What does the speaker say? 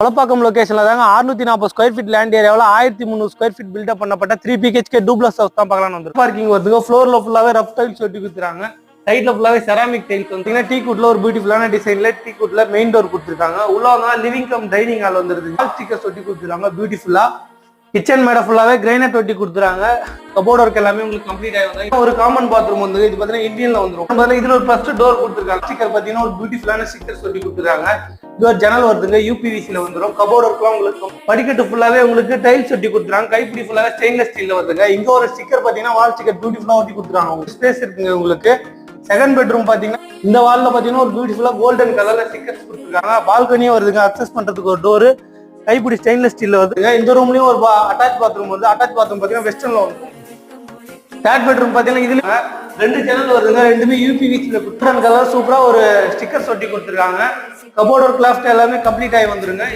கொலப்பாக்கம் லொகேஷன்ல தாங்க 640 square feet land ஏரியாவில் 1300 square feet build up பண்ணப்பட்ட 3 BHK டூப்ளஸ் ஹவுஸ் தான் பார்க்கலாம் வந்து. பார்க்கிங் வருதுங்க. ஃப்ளோர்ல ஃபுல்லாவே ரஃப் டைல்ஸ் ஒட்டி கொடுத்துறாங்க. சைட்ல ஃபுல்லாவே செராமிக் டைல்ஸ் வந்து டீ குட்ல ஒரு பியூட்டிஃபுல்லான டிசைன்ல டீ குட்ல மெயின் டோர் கொடுத்துருக்காங்க. உள்ள வந்து லிவிங் கம் டைனிங் ஹால் வந்துருது. வால் ஸ்டிக்கர்ஸ் ஒட்டி கொடுத்துருக்காங்க பியூட்டிஃபுல்லா. கிச்சன் மேட ஃபுல்லாவே கிரைனைட் ஒட்டி கொடுத்துறாங்க. கபோர்ட் ஒர்க் எல்லாமே உங்களுக்கு கம்ப்ளீட் ஆகி வந்து ஒரு காமன் பாத்ரூம் வந்து இது பாத்தீங்கன்னா இந்தியன்ல வந்துரும். இதுல ஒரு ஃபர்ஸ்ட் டோர் கொடுத்துருக்காங்க. ஸ்டிக்கர் பாத்தீங்கன்னா ஒரு பியூட்டிஃபுல்லான ஸ்டிக்கர்ஸ் ஒட்டி கொடுத்துருக்காங்க. இது ஒரு ஜன்னல் வருதுங்க. யூபிவிசில வந்துடும். கபோர்ட் ஒர்க்லாம் உங்களுக்கு படிக்கட்டு ஃபுல்லாவே உங்களுக்கு டைல்ஸ் ஒட்டி கொடுத்துறாங்க. கைப்பிடி ஃபுல்லாவே ஸ்டெயின்லெஸ் ஸ்டீல்ல வருதுங்க. இங்க ஒரு ஸ்டிக்கர் பாத்தீங்கன்னா வால் ஸ்டிக்கர் பியூட்டிஃபுல்லா ஒட்டி கொடுத்துறாங்க. உங்களுக்கு ஸ்பேஸ் இருக்குங்க. உங்களுக்கு செகண்ட் பெட்ரூம் பாத்தீங்கன்னா இந்த வால்ல பாத்தீங்கன்னா ஒரு பியூட்டிஃபுல்லா கோல்டன் கலர்ல ஸ்டிக்கர்ஸ் கொடுத்துருக்காங்க. பால்கனியும் வருதுங்க. அக்சஸ் பண்றதுக்கு ஒரு டோரு கைப்பிடி ஸ்டெயின்லெஸ் ஸ்டீல்ல வருதுங்க. இந்த ரூம்லயும் ஒரு அட்டாச் பாத்ரூம் வருது. அட்டாச் பாத்ரூம் பாத்தீங்கன்னா வெஸ்டர்ன்ல வந்து. தேர்ட் பெட்ரூம் பாத்தீங்கன்னா இதுல 2 ஜன்னல் வருதுங்க. ரெண்டுமே யூபிவிசில கோல்டன் கலர் சூப்பரா ஒரு ஸ்டிக்கர்ஸ் ஒட்டி கொடுத்துருக்காங்க. கபோர்ட் ஒர்க் கிளாஸ்ட் எல்லாமே கம்ப்ளீட் ஆகி வந்துருங்க.